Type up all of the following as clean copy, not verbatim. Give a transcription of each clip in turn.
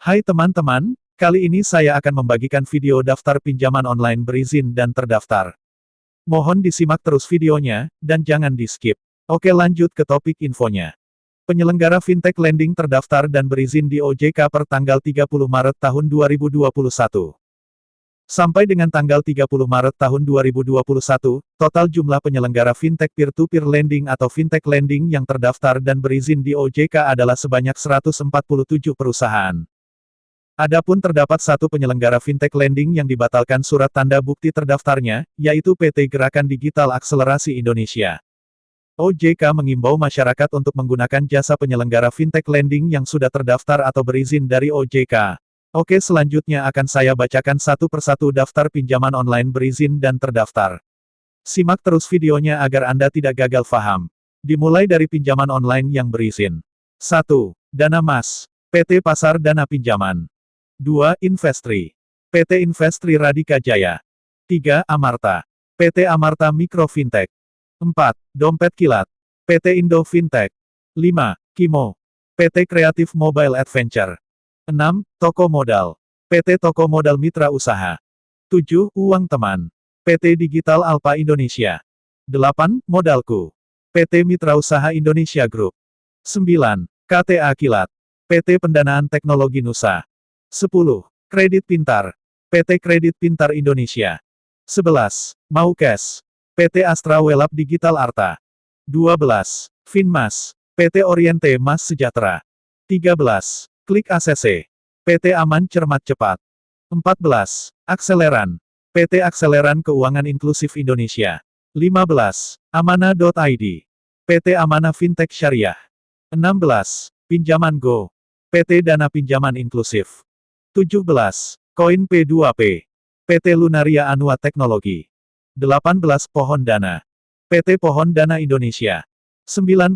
Hai teman-teman, kali ini saya akan membagikan video daftar pinjaman online berizin dan terdaftar. Mohon disimak terus videonya, dan jangan di-skip. Oke, lanjut ke topik infonya. Penyelenggara fintech lending terdaftar dan berizin di OJK per tanggal 30 Maret tahun 2021. Sampai dengan tanggal 30 Maret tahun 2021, total jumlah penyelenggara fintech peer-to-peer lending atau fintech lending yang terdaftar dan berizin di OJK adalah sebanyak 147 perusahaan. Adapun terdapat satu penyelenggara fintech lending yang dibatalkan surat tanda bukti terdaftarnya, yaitu PT Gerakan Digital Akselerasi Indonesia. OJK mengimbau masyarakat untuk menggunakan jasa penyelenggara fintech lending yang sudah terdaftar atau berizin dari OJK. Oke, selanjutnya akan saya bacakan satu persatu daftar pinjaman online berizin dan terdaftar. Simak terus videonya agar Anda tidak gagal paham. Dimulai dari pinjaman online yang berizin. 1. Dana Mas, PT Pasar Dana Pinjaman. 2. Investri, PT Investri Radika Jaya. 3. Amarta, PT Amarta Mikro Fintech. 4. Dompet Kilat, PT Indo Fintech. 5. Kimo, PT Kreatif Mobile Adventure. 6. Toko Modal, PT Toko Modal Mitra Usaha. 7. Uang Teman, PT Digital Alpha Indonesia. 8. Modalku, PT Mitra Usaha Indonesia Group. 9. KTA Kilat, PT Pendanaan Teknologi Nusa. 10. Kredit Pintar, PT Kredit Pintar Indonesia. 11. Maukes, PT Astra Welab Digital Arta. 12. Finmas, PT Oriente Mas Sejahtera. 13. Klik ACC, PT Aman Cermat Cepat. 14. Akseleran, PT Akseleran Keuangan Inklusif Indonesia. 15. Amanah.id, PT Amanah Fintech Syariah. 16. Pinjaman Go, PT Dana Pinjaman Inklusif. 17. Koin P2P, PT Lunaria Anua Teknologi. 18. Pohon Dana, PT Pohon Dana Indonesia. 19.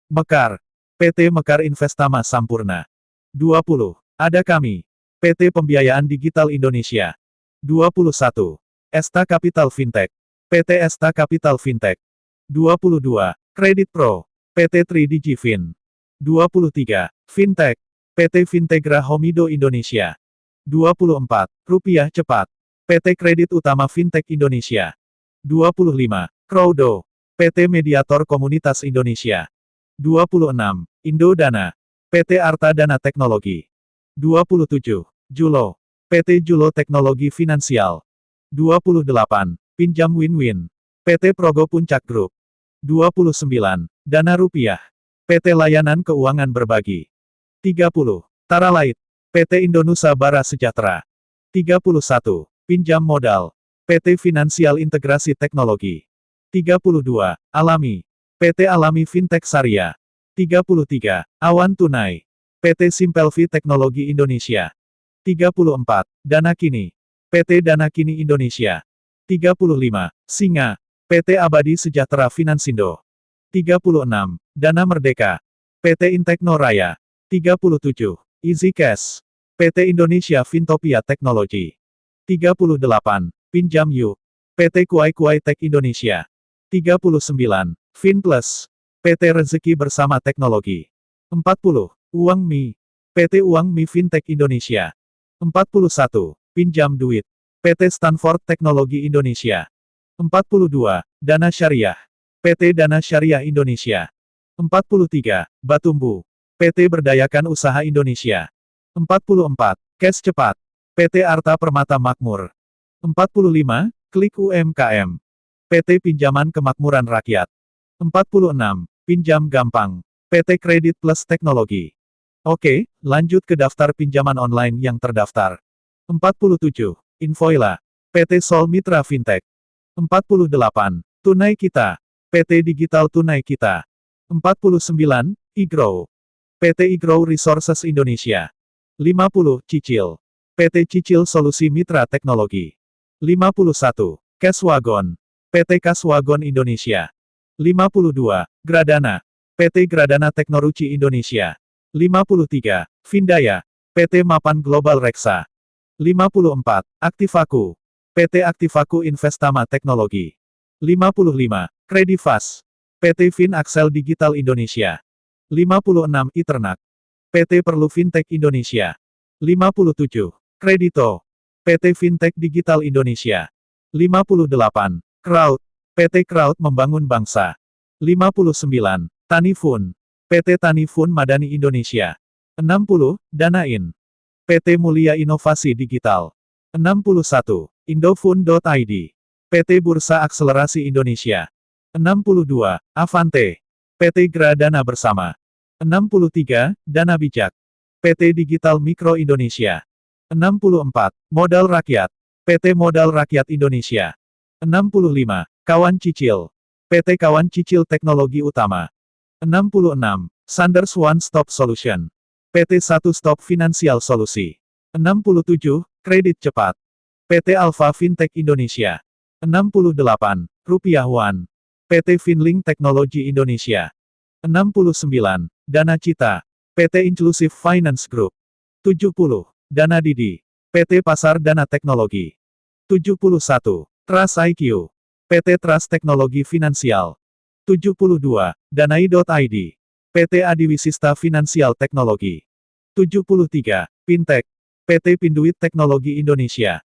Mekar, PT Mekar Investama Sampurna. 20. Ada Kami, PT Pembiayaan Digital Indonesia. 21. Esta Capital Fintech, PT Esta Capital Fintech. 22. Kredit Pro, PT Tridigi-Fin. 23. Fintech, PT Fintegra Homido Indonesia. 24. Rupiah Cepat, PT Kredit Utama Fintech Indonesia. 25. Crowdo, PT Mediator Komunitas Indonesia. 26. Indodana, PT Arta Dana Teknologi. 27. Julo, PT Julo Teknologi Finansial. 28. Pinjam Win-Win, PT Progo Puncak Group. 29. Dana Rupiah, PT Layanan Keuangan Berbagi. 30. Taralait, PT Indonusa Bara Sejahtera. 31. Pinjam Modal, PT Finansial Integrasi Teknologi. 32. Alami, PT Alami Fintech Syariah. 33. Awan Tunai, PT Simpelvi Teknologi Indonesia. 34. Dana Kini, PT Dana Kini Indonesia. 35. Singa, PT Abadi Sejahtera Finansindo. 36. Dana Merdeka, PT Intekno Raya. 37. Easy Cash, PT Indonesia Fintopia Teknologi. 38. Pinjam Yuk, PT Kuai Kuai Tech Indonesia. 39. Finplus, PT Rezeki Bersama Teknologi. 40. Uang Mi, PT Uang Mi Fintech Indonesia. 41. Pinjam Duit, PT Stanford Teknologi Indonesia. 42. Dana Syariah, PT Dana Syariah Indonesia. 43. Batumbu, PT Berdayakan Usaha Indonesia. 44. Cash Cepat, PT Arta Permata Makmur. 45. Klik UMKM, PT Pinjaman Kemakmuran Rakyat. 46. Pinjam Gampang, PT Kredit Plus Teknologi. Oke, lanjut ke daftar pinjaman online yang terdaftar. 47. Infoila, PT Sol Mitra Fintech. 48. Tunai Kita, PT Digital Tunai Kita. 49. iGrow, PT iGrow Resources Indonesia. 50. Cicil, PT Cicil Solusi Mitra Teknologi. 51. Cashwagon, PT Cashwagon Indonesia. 52. Gradana, PT Gradana Teknoruci Indonesia. 53. Findaya, PT Mapan Global Reksa. 54. Aktivaku, PT Aktivaku Investama Teknologi. 55. Kredivas, PT Fin Axel Digital Indonesia. 56. Iternak, PT Perlu Fintech Indonesia. 57. Kredito. PT Fintech Digital Indonesia. 58. Kraut. PT Kraut Membangun Bangsa. 59. Tanifun. PT Tanifun Madani Indonesia. 60. Danain. PT Mulia Inovasi Digital. 61. Indofun.id. PT Bursa Akselerasi Indonesia. 62. Avante. PT Gra Dana Bersama. 63. Dana Bijak. PT Digital Mikro Indonesia. 64. Modal Rakyat. PT Modal Rakyat Indonesia. 65. Kawan Cicil. PT Kawan Cicil Teknologi Utama. 66. Sanders One Stop Solution. PT Satu Stop Finansial Solusi. 67. Kredit Cepat. PT Alfa Fintech Indonesia. 68. Rupiah One. PT Finlink Teknologi Indonesia. 69. Dana Cita. PT Inclusive Finance Group. 70. Dana Didi. PT Pasar Dana Teknologi. 71. Trust IQ. PT Trust Teknologi Finansial. 72. Danai.id. PT Adiwisista Finansial Teknologi. 73. Fintech. PT Pinduit Teknologi Indonesia.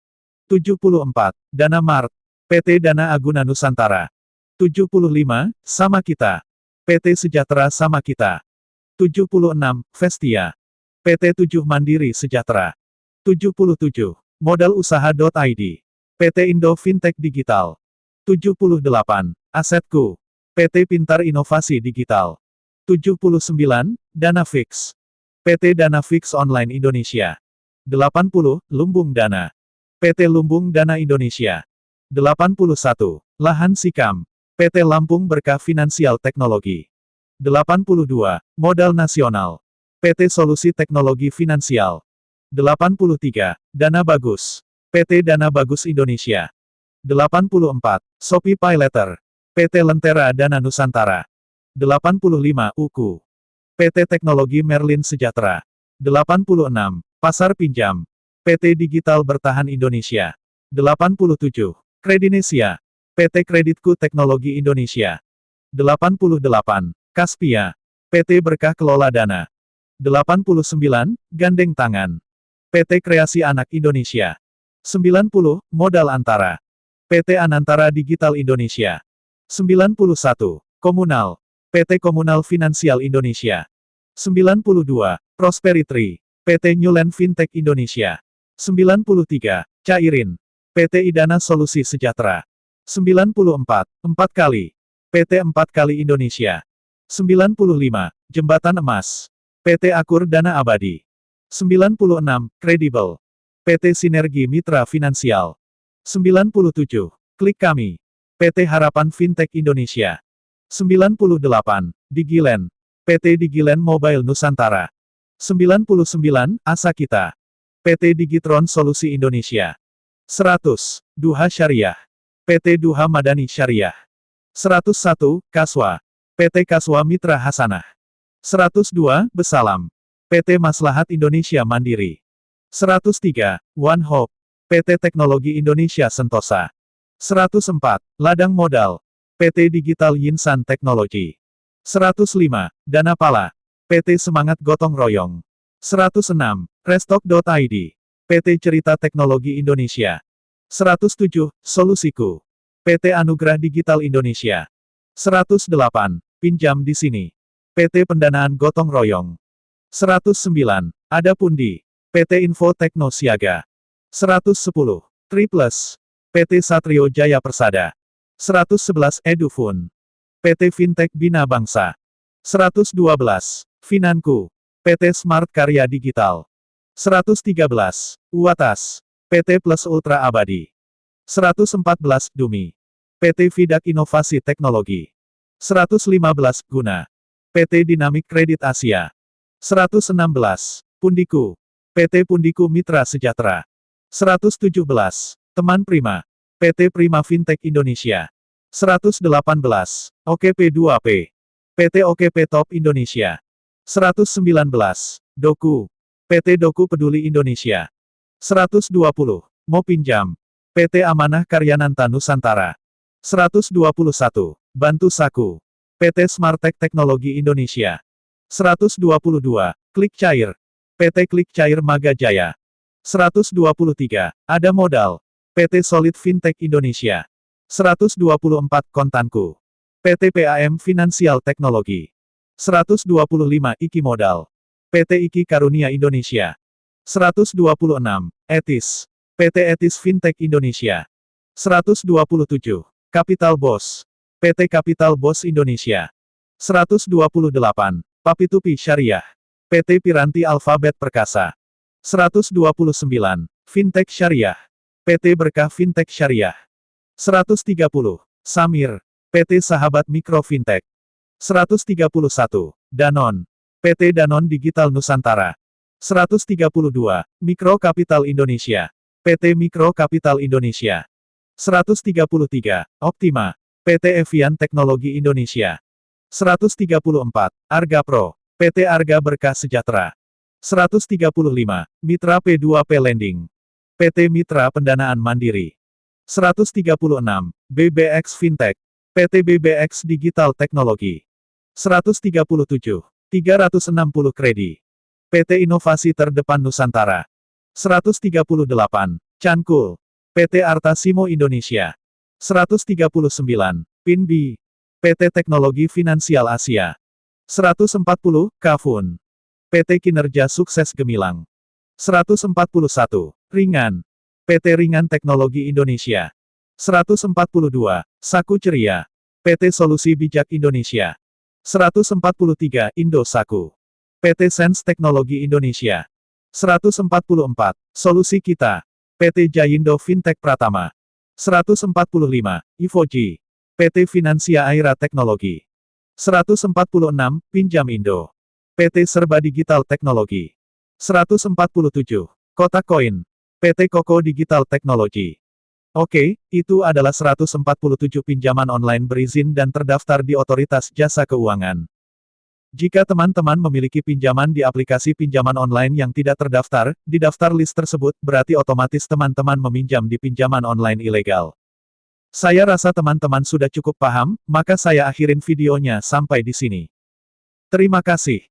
74. Dana Mart. PT Dana Aguna Nusantara. 75. Sama Kita. PT Sejahtera Sama Kita. 76. Vestia. PT 7 Mandiri Sejahtera. 77. Modal Usaha.id. PT Indo Fintech Digital. 78. Asetku. PT Pintar Inovasi Digital. 79. Dana Fix. PT Dana Fix Online Indonesia. 80. Lumbung Dana. PT Lumbung Dana Indonesia. 81. Lahan Sikam. PT Lampung Berkah Finansial Teknologi. 82. Modal Nasional. PT Solusi Teknologi Finansial. 83. Dana Bagus. PT Dana Bagus Indonesia. 84. Shopee PayLater. PT Lentera Dana Nusantara. 85. UKU. PT Teknologi Merlin Sejahtera. 86. Pasar Pinjam. PT Digital Bertahan Indonesia. 87. Kredinesia. PT Kreditku Teknologi Indonesia. 88. Kaspia. PT Berkah Kelola Dana. 89. Gandeng Tangan. PT Kreasi Anak Indonesia. 90. Modal Antara. PT Anantara Digital Indonesia. 91. Komunal. PT Komunal Finansial Indonesia. 92. Prosperity. PT Newland Fintech Indonesia. 93. Cairin. PT Idana Solusi Sejahtera. 94. 4 kali. PT 4 kali Indonesia. 95. Jembatan Emas. PT Akur Dana Abadi. 96. Kredibel. PT Sinergi Mitra Finansial. 97. Klik Kami. PT Harapan Fintech Indonesia. 98. Digilen. PT Digilen Mobile Nusantara. 99. Asa Kita. PT Digitron Solusi Indonesia. 100. Duha Syariah. PT Duha Madani Syariah. 101. Kaswa. PT Kaswa Mitra Hasanah. 102. Besalam. PT Maslahat Indonesia Mandiri. 103. One Hope. PT Teknologi Indonesia Sentosa. 104. Ladang Modal. PT Digital Yinsan Teknologi. 105. Dana Pala. PT Semangat Gotong Royong. 106. Restock.id. PT Cerita Teknologi Indonesia. 107. Solusiku. PT Anugerah Digital Indonesia. 108. Pinjam di sini. PT Pendanaan Gotong Royong. 109. Ada Pundi. PT Info Tekno Siaga. 110. Triplus. PT Satrio Jaya Persada. 111. Edufun. PT Fintech Bina Bangsa. 112. Finanku. PT Smart Karya Digital. 113. Uatas. PT Plus Ultra Abadi. 114. Dumi. PT Vidak Inovasi Teknologi. 115. Guna. PT Dinamik Kredit Asia. 116. Pundiku. PT Pundiku Mitra Sejahtera. 117. Teman Prima. PT Prima Fintech Indonesia. 118. OKP2P. PT OKP Top Indonesia. 119. Doku. PT Doku Peduli Indonesia. 120. Mopinjam. PT Amanah Karyananta Nusantara. 121. Bantu Saku. PT Smartech Teknologi Indonesia. 122. Klik Cair. PT Klik Cair Maga Jaya. 123. Ada modal. PT Solid Fintech Indonesia. 124 kontanku. PT PAM Finansial Teknologi. 125 Iki Modal. PT Iki Karunia Indonesia. 126. Etis. PT Etis Fintech Indonesia. 127. Capital Boss. PT Capital Boss Indonesia. 128. Papitupi Syariah. PT Piranti Alfabet Perkasa. 129. Fintech Syariah. PT Berkah Fintech Syariah. 130. Samir. PT Sahabat Mikro Fintech. 131. Danon. PT Danon Digital Nusantara. 132. Mikro Kapital Indonesia. PT Mikro Kapital Indonesia. 133. Optima. PT Evian Teknologi Indonesia. 134. Arga Pro. PT Arga Berkah Sejahtera. 135. Mitra P2P Lending. PT Mitra Pendanaan Mandiri. 136. BBX Fintech. PT BBX Digital Teknologi. 137. 360 Kredi. PT Inovasi Terdepan Nusantara. 138. Cankul. PT Artasimo Indonesia. 139. Pinbi. PT Teknologi Finansial Asia. 140, Kafun. PT Kinerja Sukses Gemilang. 141, Ringan. PT Ringan Teknologi Indonesia. 142, Saku Ceria. PT Solusi Bijak Indonesia. 143, Indo Saku. PT Sense Teknologi Indonesia. 144, Solusi Kita. PT Jayindo Fintech Pratama. 145, Ivoji. PT Finansia Aira Teknologi. 146, Pinjam Indo. PT Serba Digital Teknologi. 147, Kotak Koin. PT Koko Digital Teknologi. Oke, itu adalah 147 pinjaman online berizin dan terdaftar di Otoritas Jasa Keuangan. Jika teman-teman memiliki pinjaman di aplikasi pinjaman online yang tidak terdaftar, di daftar list tersebut, berarti otomatis teman-teman meminjam di pinjaman online ilegal. Saya rasa teman-teman sudah cukup paham, maka saya akhirin videonya sampai di sini. Terima kasih.